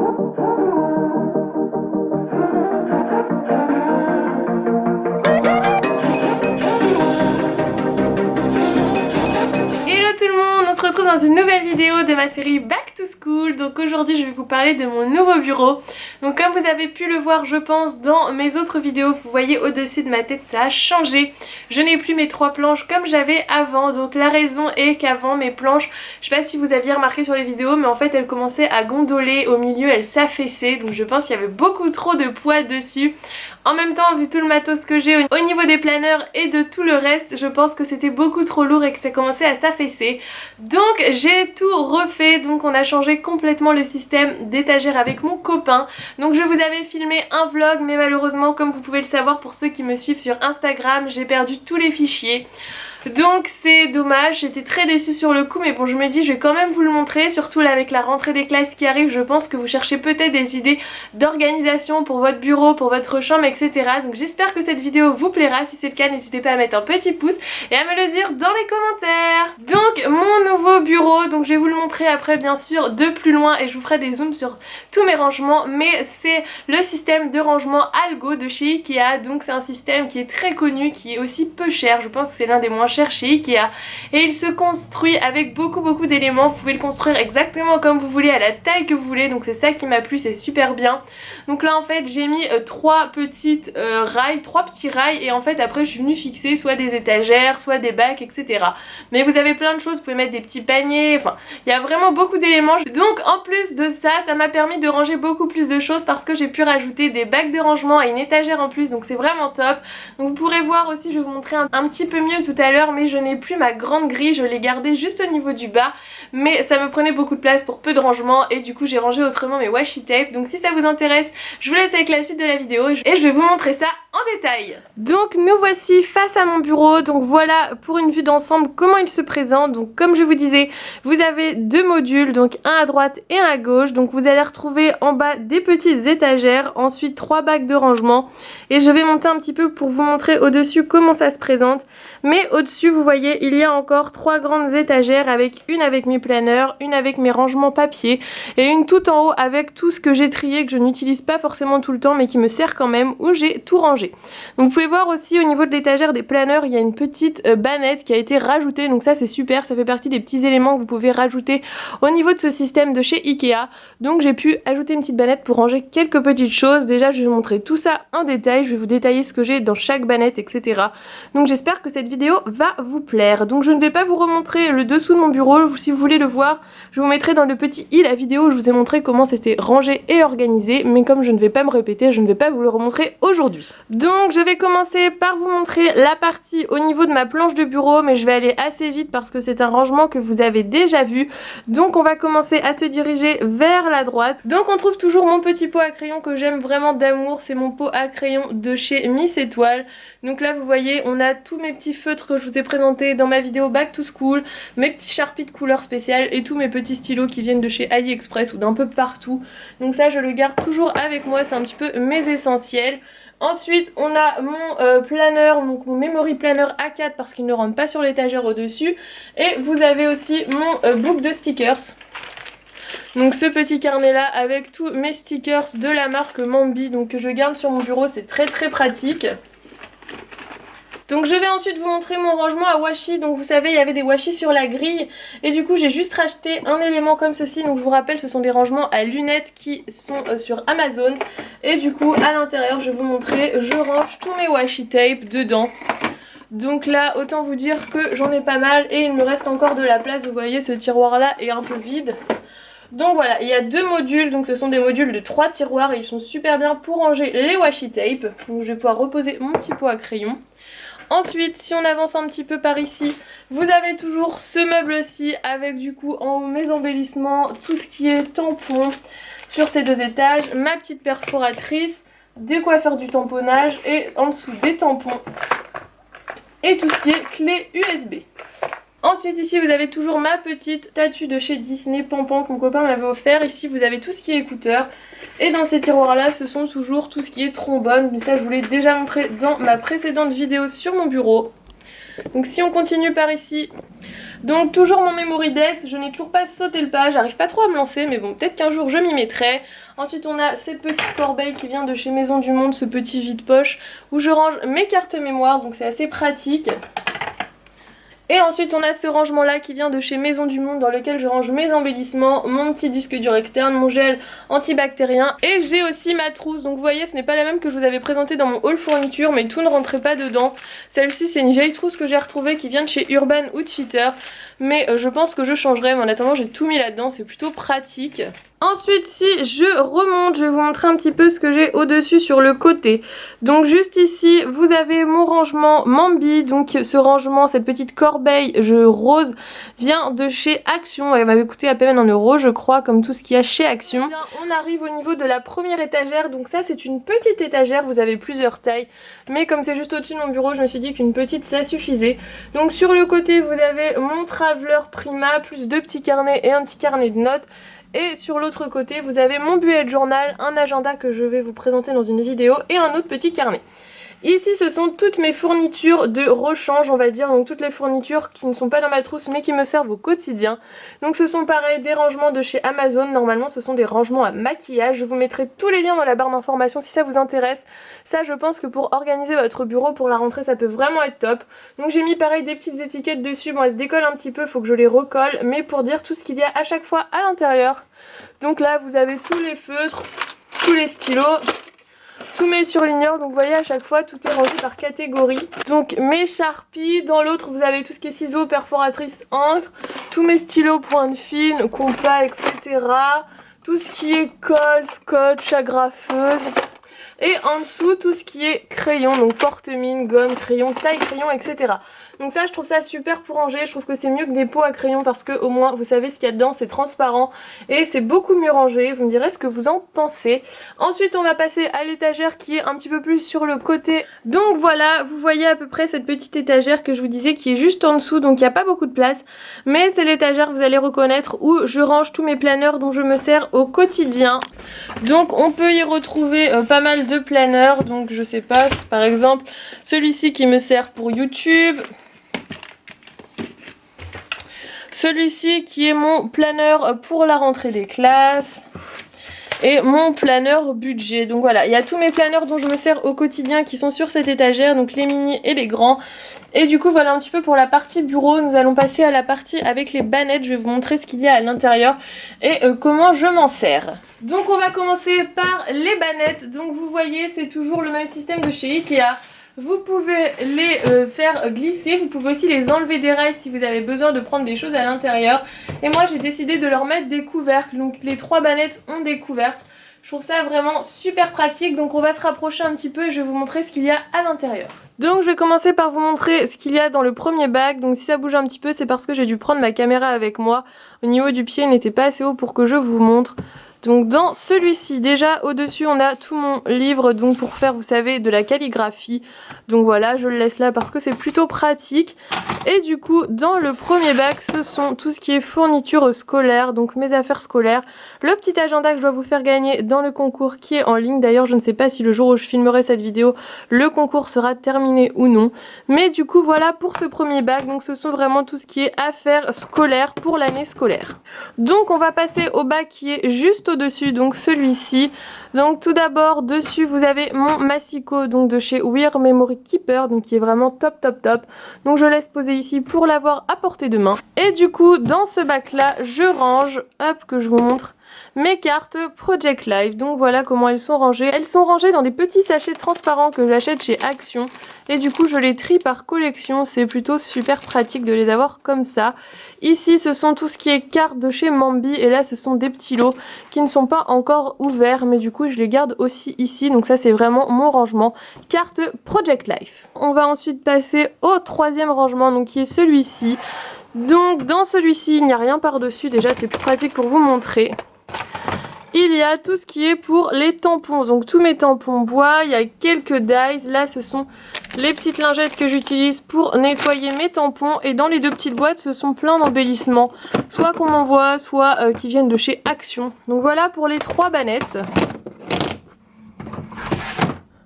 On se retrouve dans une nouvelle vidéo de ma série Back to School. Donc aujourd'hui je vais vous parler de mon nouveau bureau. Donc comme vous avez pu le voir je pense dans mes autres vidéos, vous voyez au-dessus de ma tête ça a changé. Je n'ai plus mes 3 planches comme j'avais avant. Donc la raison est qu'avant mes planches, je sais pas si vous aviez remarqué sur les vidéos, mais en fait elles commençaient à gondoler au milieu, elles s'affaissaient. Donc je pense qu'il y avait beaucoup trop de poids dessus. En même temps, vu tout le matos que j'ai au niveau des planeurs et de tout le reste, je pense que c'était beaucoup trop lourd et que ça commençait à s'affaisser. Donc j'ai tout refait, donc on a changé complètement le système d'étagère avec mon copain. Donc je vous avais filmé un vlog, mais malheureusement, comme vous pouvez le savoir pour ceux qui me suivent sur Instagram, j'ai perdu tous les fichiers. Donc c'est dommage, j'étais très déçue sur le coup, mais bon je me dis je vais quand même vous le montrer, surtout là avec la rentrée des classes qui arrive. Je pense que vous cherchez peut-être des idées d'organisation pour votre bureau, pour votre chambre, etc. Donc j'espère que cette vidéo vous plaira. Si c'est le cas, n'hésitez pas à mettre un petit pouce et à me le dire dans les commentaires. Donc mon nouveau bureau, donc je vais vous le montrer après bien sûr de plus loin et je vous ferai des zooms sur tous mes rangements, mais c'est le système de rangement Algo de chez Ikea. Donc c'est un système qui est très connu, qui est aussi peu cher, je pense que c'est l'un des moins chers chez Ikea, et il se construit avec beaucoup d'éléments. Vous pouvez le construire exactement comme vous voulez, à la taille que vous voulez, donc c'est ça qui m'a plu, c'est super bien. Donc là en fait j'ai mis 3 petits rails, et en fait après je suis venue fixer soit des étagères, soit des bacs, etc. Mais vous avez plein de choses, vous pouvez mettre des petits paniers, enfin il y a vraiment beaucoup d'éléments. Donc en plus de ça, ça m'a permis de ranger beaucoup plus de choses parce que j'ai pu rajouter des bacs de rangement et une étagère en plus, donc c'est vraiment top. Donc vous pourrez voir aussi, je vais vous montrer un petit peu mieux tout à l'heure, mais je n'ai plus ma grande grille, je l'ai gardée juste au niveau du bas, mais ça me prenait beaucoup de place pour peu de rangement et du coup j'ai rangé autrement mes washi tape. Donc si ça vous intéresse, je vous laisse avec la suite de la vidéo et je vais vous montrer ça en détail. Donc nous voici face à mon bureau. Donc voilà pour une vue d'ensemble comment il se présente. Donc comme je vous disais, vous avez 2 modules, donc un à droite et un à gauche. Donc vous allez retrouver en bas des petites étagères, ensuite 3 bacs de rangement, et je vais monter un petit peu pour vous montrer au-dessus comment ça se présente. Mais au-dessus vous voyez il y a encore 3 grandes étagères, avec une avec mes planeurs, une avec mes rangements papier et une tout en haut avec tout ce que j'ai trié, que je n'utilise pas forcément tout le temps mais qui me sert quand même, où j'ai tout rangé. Donc vous pouvez voir aussi au niveau de l'étagère des planeurs, il y a une petite bannette qui a été rajoutée, donc ça c'est super, ça fait partie des petits éléments que vous pouvez rajouter au niveau de ce système de chez Ikea. Donc j'ai pu ajouter une petite bannette pour ranger quelques petites choses. Déjà je vais vous montrer tout ça en détail, je vais vous détailler ce que j'ai dans chaque bannette, etc. Donc j'espère que cette vidéo va vous plaire. Donc je ne vais pas vous remontrer le dessous de mon bureau, si vous voulez le voir, je vous mettrai dans le petit i la vidéo où je vous ai montré comment c'était rangé et organisé, mais comme je ne vais pas me répéter, je ne vais pas vous le remontrer aujourd'hui. Donc je vais commencer par vous montrer la partie au niveau de ma planche de bureau, mais je vais aller assez vite parce que c'est un rangement que vous avez déjà vu. Donc on va commencer à se diriger vers la droite. Donc on trouve toujours mon petit pot à crayon que j'aime vraiment d'amour, c'est mon pot à crayon de chez Miss Étoile. Donc là vous voyez on a tous mes petits feutres que je vous ai présentés dans ma vidéo Back to School, mes petits Sharpies de couleur spéciale et tous mes petits stylos qui viennent de chez AliExpress ou d'un peu partout. Donc ça je le garde toujours avec moi, c'est un petit peu mes essentiels. Ensuite on a mon planeur, donc mon memory planner A4 parce qu'il ne rentre pas sur l'étagère au dessus. Et vous avez aussi mon book de stickers. Donc ce petit carnet là avec tous mes stickers de la marque Mambi, donc que je garde sur mon bureau, c'est très pratique. Donc je vais ensuite vous montrer mon rangement à washi. Donc vous savez il y avait des washi sur la grille et du coup j'ai juste racheté un élément comme ceci. Donc je vous rappelle ce sont des rangements à lunettes qui sont sur Amazon. Et du coup à l'intérieur je vais vous montrer, je range tous mes washi tape dedans. Donc là autant vous dire que j'en ai pas mal et il me reste encore de la place. Vous voyez ce tiroir là est un peu vide. Donc voilà, il y a 2 modules, donc ce sont des modules de 3 tiroirs et ils sont super bien pour ranger les washi tape. Donc je vais pouvoir reposer mon petit pot à crayon. Ensuite, si on avance un petit peu par ici, vous avez toujours ce meuble-ci avec du coup en haut mes embellissements, tout ce qui est tampons sur ces 2 étages, ma petite perforatrice, des coiffeurs du tamponnage et en dessous des tampons et tout ce qui est clé USB. Ensuite ici vous avez toujours ma petite statue de chez Disney Pampan que mon copain m'avait offert. Ici vous avez tout ce qui est écouteurs. Et dans ces tiroirs là ce sont toujours tout ce qui est trombone. Mais ça je vous l'ai déjà montré dans ma précédente vidéo sur mon bureau. Donc si on continue par ici, Donc toujours mon memory desk, je n'ai toujours pas sauté le pas, j'arrive pas trop à me lancer mais bon peut-être qu'un jour je m'y mettrai. Ensuite on a cette petite corbeille qui vient de chez Maison du Monde, ce petit vide-poche où je range mes cartes mémoire, donc c'est assez pratique. Et ensuite on a ce rangement là qui vient de chez Maison du Monde dans lequel je range mes embellissements, mon petit disque dur externe, mon gel antibactérien et j'ai aussi ma trousse. Donc vous voyez ce n'est pas la même que je vous avais présentée dans mon haul fourniture mais tout ne rentrait pas dedans. Celle-ci c'est une vieille trousse que j'ai retrouvée qui vient de chez Urban Outfitter mais je pense que je changerai, mais en attendant j'ai tout mis là-dedans, c'est plutôt pratique. Ensuite si je remonte, je vais vous montrer un petit peu ce que j'ai au-dessus sur le côté. Donc juste ici vous avez mon rangement Mambi, donc ce rangement, cette petite corbeille rose vient de chez Action, elle m'avait coûté à peine 1 € je crois, comme tout ce qu'il y a chez Action. Bien, on arrive au niveau de la première étagère, donc ça c'est une petite étagère, vous avez plusieurs tailles, mais comme c'est juste au-dessus de mon bureau je me suis dit qu'une petite ça suffisait. Donc sur le côté vous avez mon Traveler Prima, plus 2 petits carnets et un petit carnet de notes. Et sur l'autre côté vous avez mon bullet journal, un agenda que je vais vous présenter dans une vidéo et un autre petit carnet. Ici ce sont toutes mes fournitures de rechange on va dire, donc toutes les fournitures qui ne sont pas dans ma trousse mais qui me servent au quotidien. Donc ce sont pareil des rangements de chez Amazon, normalement ce sont des rangements à maquillage. Je vous mettrai tous les liens dans la barre d'informations si ça vous intéresse. Ça je pense que pour organiser votre bureau pour la rentrée ça peut vraiment être top. Donc j'ai mis pareil des petites étiquettes dessus, bon elles se décollent un petit peu, faut que je les recolle, mais pour dire tout ce qu'il y a à chaque fois à l'intérieur. Donc là vous avez tous les feutres, tous les stylos, tous mes surligneurs, donc vous voyez à chaque fois tout est rangé par catégorie. Donc mes Sharpies, dans l'autre vous avez tout ce qui est ciseaux, perforatrices, encre, tous mes stylos pointe fine, compas, etc. Tout ce qui est colle, scotch, agrafeuse. Et en dessous tout ce qui est crayon, donc porte-mine, gomme, crayon, taille crayon, etc. Donc ça je trouve ça super pour ranger, je trouve que c'est mieux que des pots à crayon parce que au moins vous savez ce qu'il y a dedans, c'est transparent et c'est beaucoup mieux rangé, vous me direz ce que vous en pensez. Ensuite on va passer à l'étagère qui est un petit peu plus sur le côté. Donc voilà, vous voyez à peu près cette petite étagère que je vous disais qui est juste en dessous, donc il n'y a pas beaucoup de place. Mais c'est l'étagère, vous allez reconnaître, où je range tous mes planeurs dont je me sers au quotidien. Donc on peut y retrouver pas mal de planeurs, donc je sais pas, par exemple celui-ci qui me sert pour YouTube. Celui-ci qui est mon planeur pour la rentrée des classes. Et mon planeur budget. Donc voilà, il y a tous mes planeurs dont je me sers au quotidien qui sont sur cette étagère. Donc les mini et les grands. Et du coup voilà un petit peu pour la partie bureau. Nous allons passer à la partie avec les bannettes. Je vais vous montrer ce qu'il y a à l'intérieur et comment je m'en sers. Donc on va commencer par les bannettes. Donc vous voyez c'est toujours le même système de chez Ikea. Vous pouvez les faire glisser, vous pouvez aussi les enlever des rails si vous avez besoin de prendre des choses à l'intérieur. Et moi j'ai décidé de leur mettre des couvercles, donc les 3 bannettes ont des couvercles. Je trouve ça vraiment super pratique, donc on va se rapprocher un petit peu et je vais vous montrer ce qu'il y a à l'intérieur. Donc je vais commencer par vous montrer ce qu'il y a dans le premier bac. Donc si ça bouge un petit peu c'est parce que j'ai dû prendre ma caméra avec moi. Au niveau du pied il n'était pas assez haut pour que je vous montre. Donc dans celui-ci, déjà au-dessus on a tout mon livre donc pour faire vous savez de la calligraphie. Donc voilà, je le laisse là parce que c'est plutôt pratique. Et du coup dans le premier bac ce sont tout ce qui est fourniture scolaire, donc mes affaires scolaires. Le petit agenda que je dois vous faire gagner dans le concours qui est en ligne. D'ailleurs je ne sais pas si le jour où je filmerai cette vidéo le concours sera terminé ou non. Mais du coup voilà pour ce premier bac. Donc ce sont vraiment tout ce qui est affaires scolaires pour l'année scolaire. Donc on va passer au bac qui est juste au-dessus, donc celui-ci. Donc tout d'abord dessus vous avez mon massicot donc de chez Wear Memory Keeper, donc qui est vraiment top top top. Donc je laisse poser ici pour l'avoir à portée de main. Et du coup dans ce bac là je range, hop que je vous montre, mes cartes Project Life. Donc voilà comment elles sont rangées. Elles sont rangées dans des petits sachets transparents que j'achète chez Action. Et du coup je les trie par collection, c'est plutôt super pratique de les avoir comme ça. Ici ce sont tout ce qui est cartes de chez Mambi et là ce sont des petits lots qui ne sont pas encore ouverts mais du coup je les garde aussi ici. Donc ça c'est vraiment mon rangement cartes Project Life. On va ensuite passer au troisième rangement donc qui est celui-ci. Donc dans celui-ci il n'y a rien par dessus, déjà c'est plus pratique pour vous montrer. Il y a tout ce qui est pour les tampons, donc tous mes tampons bois, il y a quelques dies, là ce sont les petites lingettes que j'utilise pour nettoyer mes tampons et dans les 2 petites boîtes ce sont plein d'embellissements, soit qu'on m'envoie, soit qui viennent de chez Action. Donc voilà pour les 3 bannettes.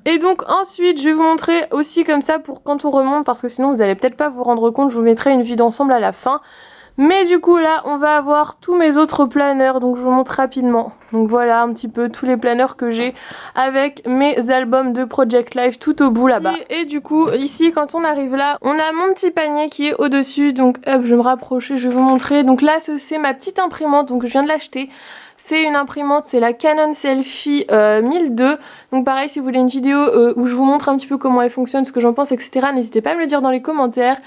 Et donc ensuite je vais vous montrer aussi comme ça pour quand on remonte, parce que sinon vous allez peut-être pas vous rendre compte, je vous mettrai une vue d'ensemble à la fin. Mais du coup là on va avoir tous mes autres planeurs, donc je vous montre rapidement. Donc voilà un petit peu tous les planeurs que j'ai avec mes albums de Project Life tout au bout là-bas. Et du coup ici quand on arrive là, on a mon petit panier qui est au dessus, donc hop je vais me rapprocher, je vais vous montrer. Donc là c'est ma petite imprimante, donc je viens de l'acheter. C'est une imprimante, c'est la Canon Selphy 1002. Donc pareil, si vous voulez une vidéo où je vous montre un petit peu comment elle fonctionne, ce que j'en pense, etc. N'hésitez pas à me le dire dans les commentaires.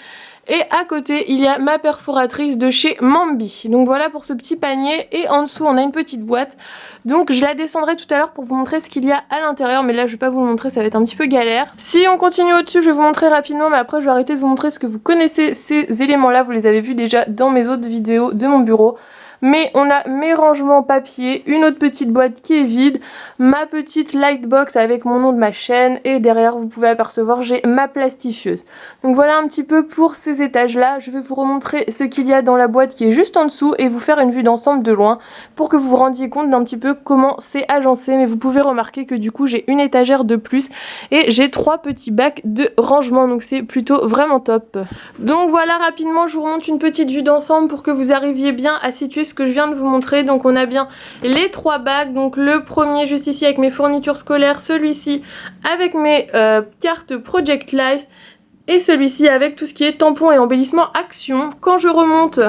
Et à côté, il y a ma perforatrice de chez Mambi. Donc voilà pour ce petit panier. Et en dessous, on a une petite boîte. Donc je la descendrai tout à l'heure pour vous montrer ce qu'il y a à l'intérieur. Mais là, je vais pas vous le montrer, ça va être un petit peu galère. Si on continue au-dessus, je vais vous montrer rapidement. Mais après, je vais arrêter de vous montrer ce que vous connaissez. Ces éléments-là, vous les avez vus déjà dans mes autres vidéos de mon bureau. Mais on a mes rangements papier, une autre petite boîte qui est vide, ma petite lightbox avec mon nom de ma chaîne et derrière vous pouvez apercevoir j'ai ma plastifieuse. Donc voilà un petit peu pour ces étages là, je vais vous remontrer ce qu'il y a dans la boîte qui est juste en dessous et vous faire une vue d'ensemble de loin pour que vous vous rendiez compte d'un petit peu comment c'est agencé. Mais vous pouvez remarquer que du coup j'ai une étagère de plus et j'ai 3 petits bacs de rangement, donc c'est plutôt vraiment top. Donc voilà rapidement je vous remonte une petite vue d'ensemble pour que vous arriviez bien à situer ce que je viens de vous montrer. Donc on a bien les 3 bacs, donc le premier juste ici avec mes fournitures scolaires, celui-ci avec mes cartes Project Life et celui-ci avec tout ce qui est tampons et embellissement Action. Quand je remonte,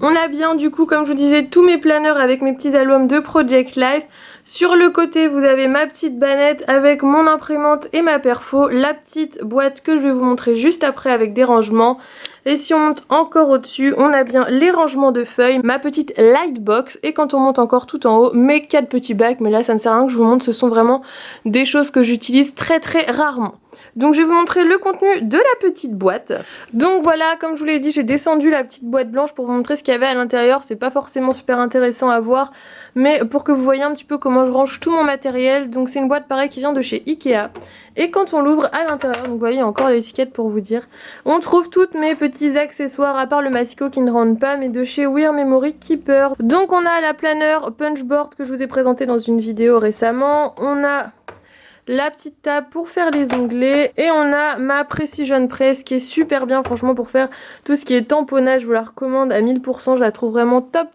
on a bien du coup comme je vous disais tous mes planeurs avec mes petits albums de Project Life. Sur le côté vous avez ma petite bannette avec mon imprimante et ma perfo, la petite boîte que je vais vous montrer juste après avec des rangements. Et si on monte encore au-dessus, on a bien les rangements de feuilles, ma petite lightbox et quand on monte encore tout en haut, mes 4 petits bacs. Mais là ça ne sert à rien que je vous montre, ce sont vraiment des choses que j'utilise très rarement. Donc je vais vous montrer le contenu de la petite boîte. Donc voilà, comme je vous l'ai dit, j'ai descendu la petite boîte blanche pour vous montrer ce qu'il y avait à l'intérieur. C'est pas forcément super intéressant à voir, mais pour que vous voyez un petit peu comment je range tout mon matériel. Donc c'est une boîte pareil qui vient de chez Ikea. Et quand on l'ouvre à l'intérieur, donc vous voyez encore l'étiquette pour vous dire, on trouve toutes mes petits accessoires, à part le massicot qui ne rentre pas, mais de chez Wear Memory Keeper. Donc on a la planeur Punchboard que je vous ai présenté dans une vidéo récemment. On a la petite table pour faire les onglets et on a ma Precision Press qui est super bien franchement pour faire tout ce qui est tamponnage. Je vous la recommande à 1000%, je la trouve vraiment top.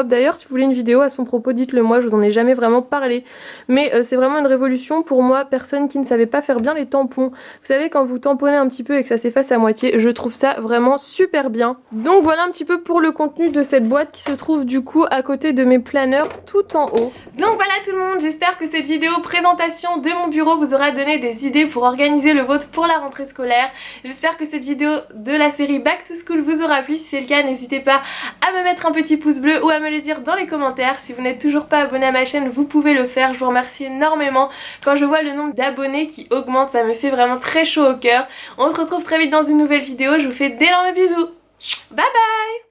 D'ailleurs si vous voulez une vidéo à son propos dites-le moi, je vous en ai jamais vraiment parlé, mais c'est vraiment une révolution pour moi, personne qui ne savait pas faire bien les tampons. Vous savez quand vous tamponnez un petit peu et que ça s'efface à moitié, je trouve ça vraiment super bien. Donc voilà un petit peu pour le contenu de cette boîte qui se trouve du coup à côté de mes planeurs tout en haut. Donc voilà tout le monde, j'espère que cette vidéo présentation de mon bureau vous aura donné des idées pour organiser le vôtre pour la rentrée scolaire. J'espère que cette vidéo de la série Back to School vous aura plu. Si c'est le cas, n'hésitez pas à me mettre un petit pouce bleu ou à me le dire dans les commentaires. Si vous n'êtes toujours pas abonné à ma chaîne, vous pouvez le faire. Je vous remercie énormément. Quand je vois le nombre d'abonnés qui augmente, ça me fait vraiment très chaud au cœur. On se retrouve très vite dans une nouvelle vidéo. Je vous fais d'énormes bisous. Bye bye!